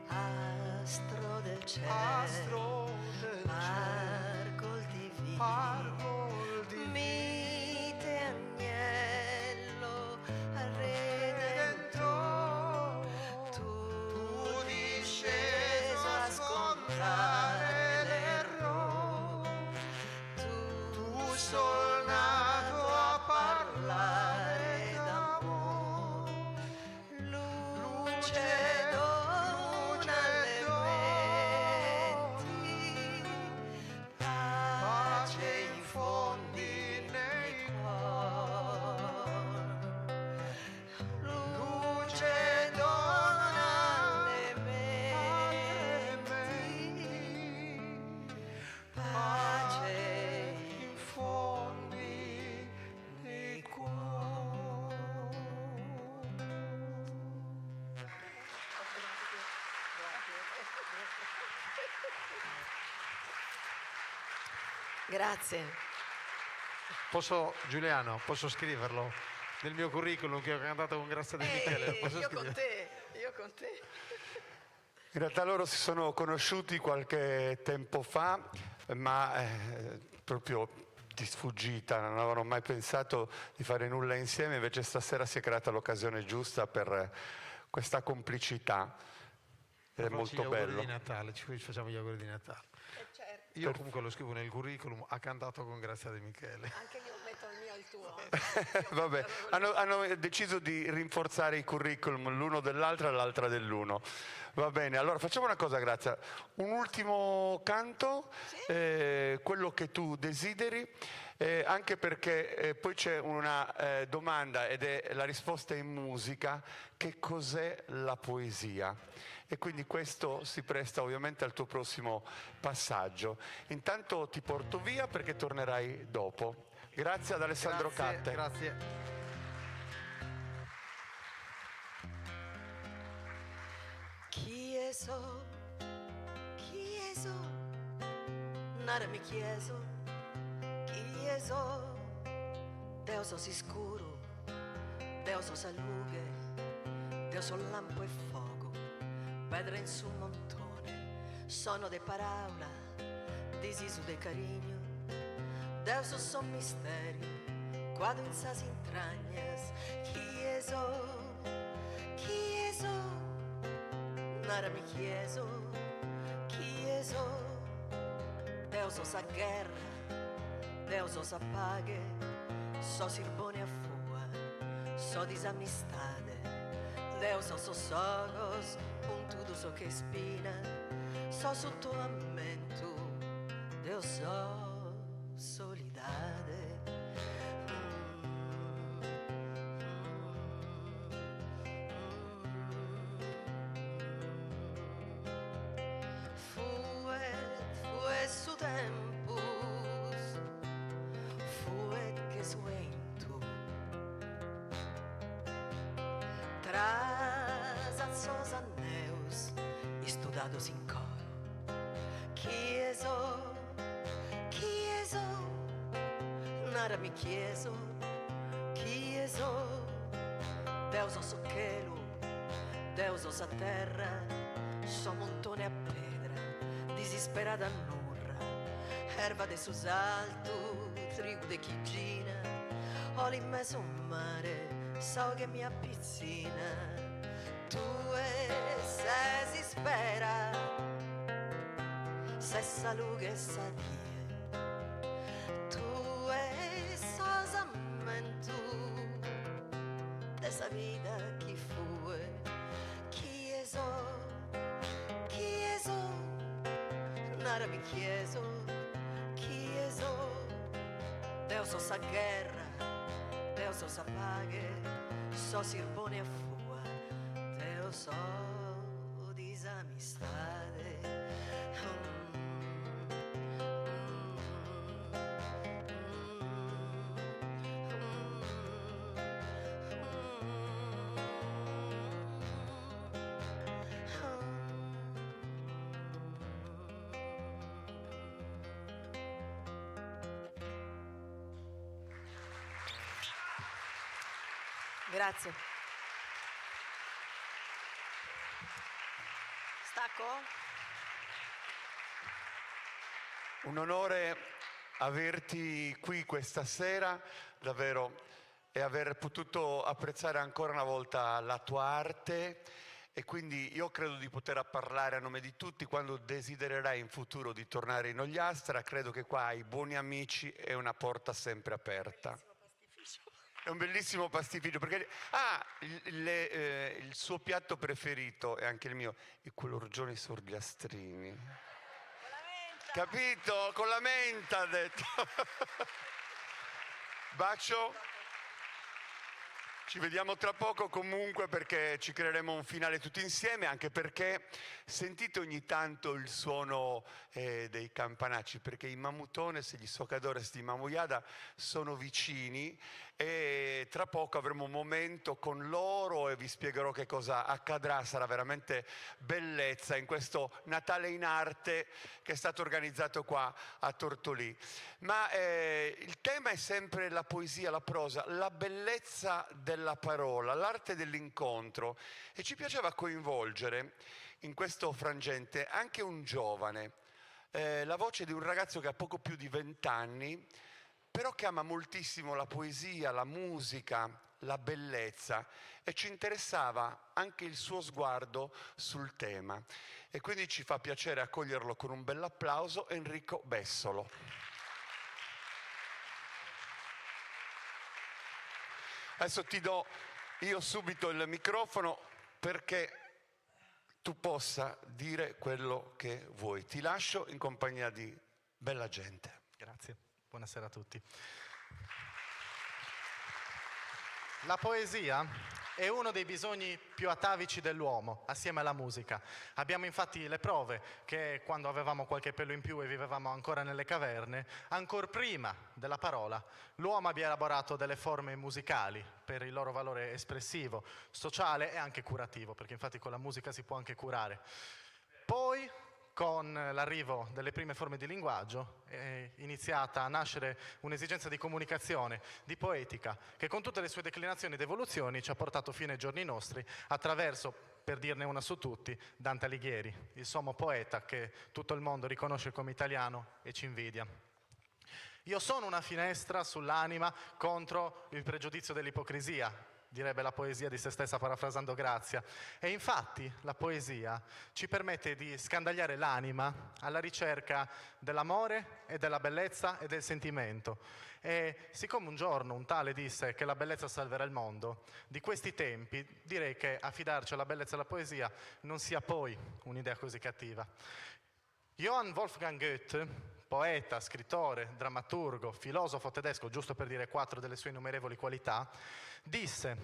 Astro del cielo, Astro del Argol divino, Pargol divino, mite agnello Redentor, redento, tu disceso a scontrare l'errore, tu sol nato a parlare d'amore, luce dona alle menti, pace infondi nei cuori, luce dona alle menti, pace infondi nei cuori. Grazie. Giuliano, posso scriverlo nel mio curriculum che ho cantato con Grazia Di Michele? Posso Io con scrivere? te, io con te. In realtà loro si sono conosciuti qualche tempo fa, ma proprio di sfuggita, non avevano mai pensato di fare nulla insieme, invece stasera si è creata l'occasione giusta per questa complicità. Ed è Facci gli molto auguri bello. di Natale, ci facciamo gli auguri di Natale. Io comunque lo scrivo nel curriculum, ha cantato con Grazia Di Michele. Anche io metto il mio al tuo. Vabbè, hanno deciso di rinforzare i curriculum l'uno dell'altra e l'altra dell'uno. Va bene, allora facciamo una cosa, Grazia. Un ultimo canto, quello che tu desideri, anche perché poi c'è una domanda ed è la risposta in musica: che cos'è la poesia? E quindi questo si presta ovviamente al tuo prossimo passaggio. Intanto ti porto via perché tornerai dopo. Grazie ad Alessandro Catte. Grazie. Chieso, nada me chieso, Deus sos escuro, Deus sos a lughe, Deus sos lampo e fogo, pedra in su montone, sono de paraula, desiso de carinho, Deus sos son mistério, quadro in sas entranhas, chieso, nada me chieso, Deus sos a guerra, Deus sos a pague, sos irbone a fua, sos desamistade, Deus sos os olhos, tudo so que espina, sos o tormento, Deus sos solidade. Fue su tempus, fue que suentu, Trasazos anneus, estudados in coro. Chieso, nara mi chieso, Deus o soquelo, Deus o sa terra, so montone a pedra, desesperada nurra, erva de sus alto, trigo de chigina, ho in mezzo un mare, so che mi appizzina, tu se si spera, se salughe sa die, tu sosa mentu, dessa vida che fu, chieso, nara mi chieso, Deus o sa guerra, Deus o sa paghe, so sirbone a fua, Deus o disamistade. Grazie. Stacco? Un onore averti qui questa sera, davvero, e aver potuto apprezzare ancora una volta la tua arte, e quindi io credo di poter parlare a nome di tutti quando desidererai in futuro di tornare in Ogliastra. Credo che qua hai buoni amici e una porta sempre aperta. È un bellissimo pastificio perché il suo piatto preferito e anche il mio è quello orgione sorgliastrini. Con la menta. Capito? Con la menta ha detto. Bacio. Ci vediamo tra poco comunque perché ci creeremo un finale tutti insieme, anche perché sentite ogni tanto il suono dei campanacci, perché i Mamutones e gli Socadores di Mamuyada sono vicini e tra poco avremo un momento con loro e vi spiegherò che cosa accadrà. Sarà veramente bellezza in questo Natale in arte che è stato organizzato qua a Tortolì. Ma il tema è sempre la poesia, la prosa, la bellezza della parola, l'arte dell'incontro, e ci piaceva coinvolgere in questo frangente anche un giovane, la voce di un ragazzo che ha poco più di 20 anni, però che ama moltissimo la poesia, la musica, la bellezza, e ci interessava anche il suo sguardo sul tema. E quindi ci fa piacere accoglierlo con un bel applauso, Enrico Bessolo. Adesso ti do io subito il microfono perché tu possa dire quello che vuoi. Ti lascio in compagnia di bella gente. Grazie, buonasera a tutti. La poesia è uno dei bisogni più atavici dell'uomo, assieme alla musica. Abbiamo infatti le prove che quando avevamo qualche pelo in più e vivevamo ancora nelle caverne, ancor prima della parola, l'uomo abbia elaborato delle forme musicali per il loro valore espressivo, sociale e anche curativo, perché infatti con la musica si può anche curare. Poi, con l'arrivo delle prime forme di linguaggio è iniziata a nascere un'esigenza di comunicazione, di poetica, che con tutte le sue declinazioni ed evoluzioni ci ha portato fino ai giorni nostri attraverso, per dirne una su tutti, Dante Alighieri, il sommo poeta che tutto il mondo riconosce come italiano e ci invidia. Io sono una finestra sull'anima contro il pregiudizio dell'ipocrisia, direbbe la poesia di se stessa parafrasando Grazia. E infatti la poesia ci permette di scandagliare l'anima alla ricerca dell'amore e della bellezza e del sentimento. E siccome un giorno un tale disse che la bellezza salverà il mondo, di questi tempi direi che affidarci alla bellezza e alla poesia non sia poi un'idea così cattiva. Johann Wolfgang Goethe, poeta, scrittore, drammaturgo, filosofo tedesco, giusto per dire 4 delle sue innumerevoli qualità, disse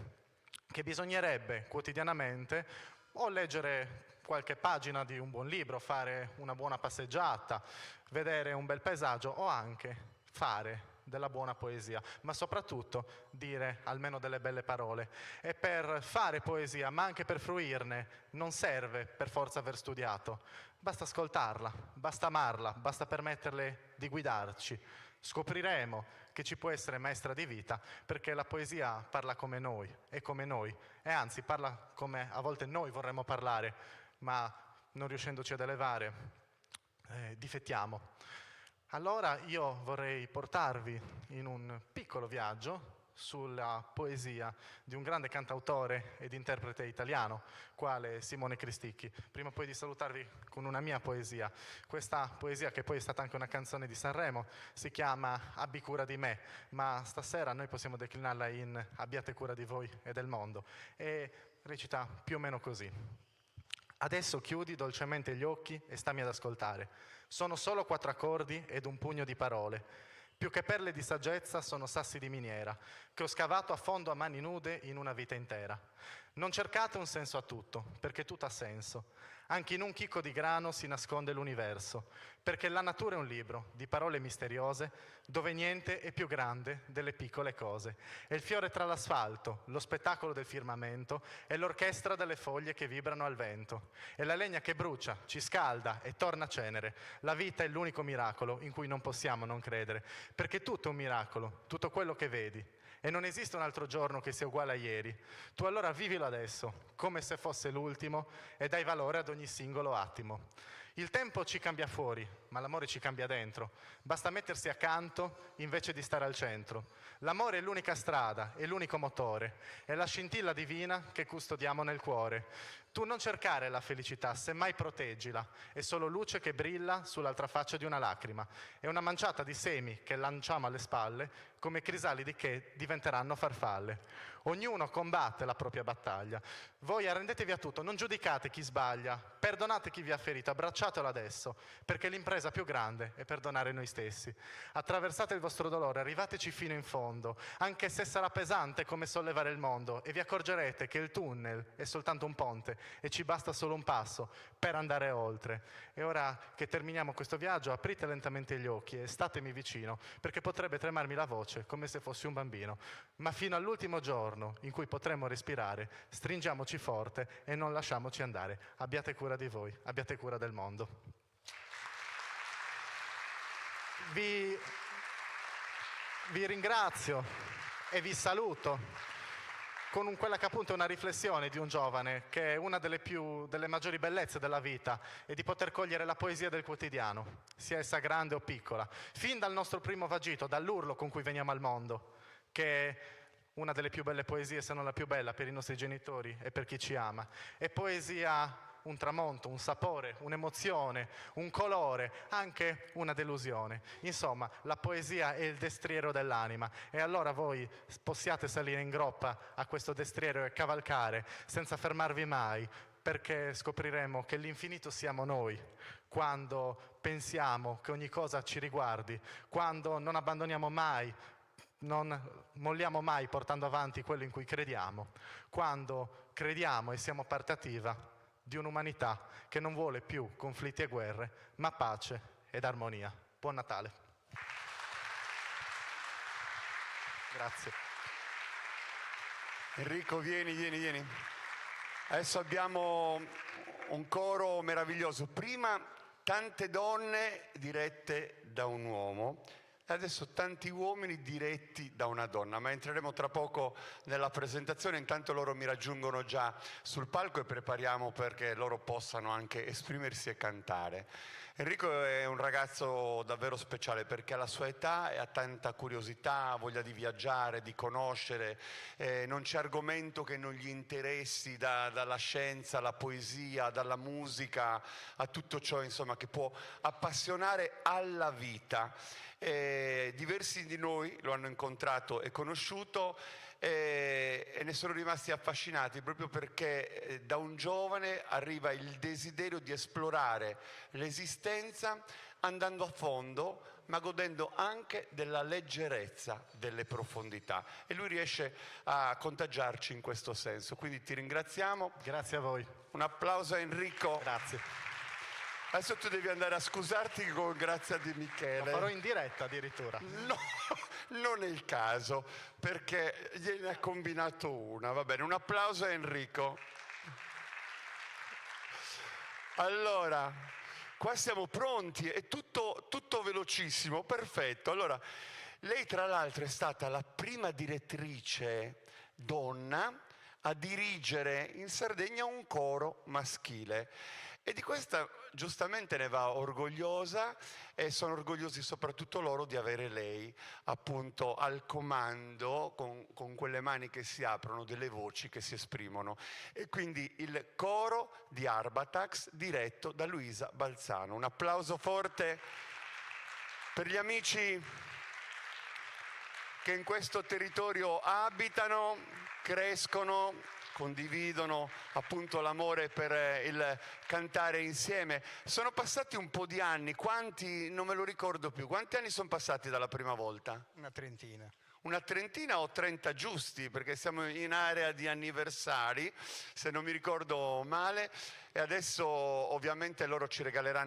che bisognerebbe quotidianamente o leggere qualche pagina di un buon libro, fare una buona passeggiata, vedere un bel paesaggio o anche fare della buona poesia, ma soprattutto dire almeno delle belle parole. E per fare poesia, ma anche per fruirne, non serve per forza aver studiato. Basta ascoltarla, basta amarla, basta permetterle di guidarci. Scopriremo che ci può essere maestra di vita, perché la poesia parla come noi, è come noi, e anzi parla come a volte noi vorremmo parlare, ma non riuscendoci ad elevare, difettiamo. Allora io vorrei portarvi in un piccolo viaggio sulla poesia di un grande cantautore ed interprete italiano, quale Simone Cristicchi. Prima poi di salutarvi con una mia poesia. Questa poesia, che poi è stata anche una canzone di Sanremo, si chiama Abbi cura di me, ma stasera noi possiamo declinarla in Abbiate cura di voi e del mondo, e recita più o meno così. Adesso chiudi dolcemente gli occhi e stammi ad ascoltare. Sono solo 4 accordi ed un pugno di parole. Più che perle di saggezza sono sassi di miniera, che ho scavato a fondo a mani nude in una vita intera. Non cercate un senso a tutto, perché tutto ha senso. Anche in un chicco di grano si nasconde l'universo, perché la natura è un libro di parole misteriose, dove niente è più grande delle piccole cose. È il fiore tra l'asfalto, lo spettacolo del firmamento, è l'orchestra delle foglie che vibrano al vento. È la legna che brucia, ci scalda e torna cenere. La vita è l'unico miracolo in cui non possiamo non credere, perché tutto è un miracolo, tutto quello che vedi. E non esiste un altro giorno che sia uguale a ieri. Tu allora vivilo adesso, come se fosse l'ultimo, e dai valore ad ogni singolo attimo. Il tempo ci cambia fuori, ma l'amore ci cambia dentro. Basta mettersi accanto invece di stare al centro. L'amore è l'unica strada, è l'unico motore, è la scintilla divina che custodiamo nel cuore. Tu non cercare la felicità, semmai proteggila. È solo luce che brilla sull'altra faccia di una lacrima. È una manciata di semi che lanciamo alle spalle come crisalidi che diventeranno farfalle. Ognuno combatte la propria battaglia. Voi arrendetevi a tutto, non giudicate chi sbaglia, perdonate chi vi ha ferito, abbracciatelo adesso, perché l'impresa più grande è perdonare noi stessi. Attraversate il vostro dolore, arrivateci fino in fondo, anche se sarà pesante come sollevare il mondo, e vi accorgerete che il tunnel è soltanto un ponte e ci basta solo un passo per andare oltre. E ora che terminiamo questo viaggio, aprite lentamente gli occhi e statemi vicino, perché potrebbe tremarmi la voce come se fossi un bambino. Ma fino all'ultimo giorno in cui potremo respirare, stringiamoci forte e non lasciamoci andare. Abbiate cura di voi, abbiate cura del mondo. Vi ringrazio e vi saluto con quella che appunto è una riflessione di un giovane, che è una delle maggiori bellezze della vita, è di poter cogliere la poesia del quotidiano, sia essa grande o piccola, fin dal nostro primo vagito, dall'urlo con cui veniamo al mondo, che è una delle più belle poesie, se non la più bella, per i nostri genitori e per chi ci ama. È poesia un tramonto, un sapore, un'emozione, un colore, anche una delusione. Insomma, la poesia è il destriero dell'anima, e allora voi possiate salire in groppa a questo destriero e cavalcare senza fermarvi mai, perché scopriremo che l'infinito siamo noi, quando pensiamo che ogni cosa ci riguardi, quando non abbandoniamo mai, non molliamo mai portando avanti quello in cui crediamo, quando crediamo e siamo parte attiva di un'umanità che non vuole più conflitti e guerre, ma pace ed armonia. Buon Natale. Grazie. Enrico, vieni. Adesso abbiamo un coro meraviglioso. Prima tante donne dirette da un uomo, adesso tanti uomini diretti da una donna, ma entreremo tra poco nella presentazione. Intanto loro mi raggiungono già sul palco e prepariamo perché loro possano anche esprimersi e cantare. Enrico è un ragazzo davvero speciale perché alla sua età ha tanta curiosità, voglia di viaggiare, di conoscere, non c'è argomento che non gli interessi, dalla scienza alla poesia, dalla musica a tutto ciò, insomma, che può appassionare alla vita. Diversi di noi lo hanno incontrato e conosciuto e ne sono rimasti affascinati proprio perché da un giovane arriva il desiderio di esplorare l'esistenza andando a fondo, ma godendo anche della leggerezza delle profondità, e lui riesce a contagiarci in questo senso. Quindi ti ringraziamo. Grazie a voi. Un applauso a Enrico. Grazie. Adesso tu devi andare a scusarti con Grazia Di Michele. Lo farò in diretta addirittura. No, non è il caso, perché gliene ha combinato una. Va bene, un applauso a Enrico. Allora, qua siamo pronti, è tutto velocissimo, perfetto. Allora, lei tra l'altro è stata la prima direttrice donna a dirigere in Sardegna un coro maschile. E di questa giustamente ne va orgogliosa, e sono orgogliosi soprattutto loro di avere lei appunto al comando, con quelle mani che si aprono, delle voci che si esprimono. E quindi il coro di Arbatax diretto da Luisa Balzano. Un applauso forte per gli amici che in questo territorio abitano, crescono, condividono appunto l'amore per il cantare insieme. Sono passati un po' di anni, quanti? Non me lo ricordo più. Quanti anni sono passati dalla prima volta? Una trentina. Una trentina o 30 giusti, perché siamo in area di anniversari, se non mi ricordo male, e adesso ovviamente loro ci regaleranno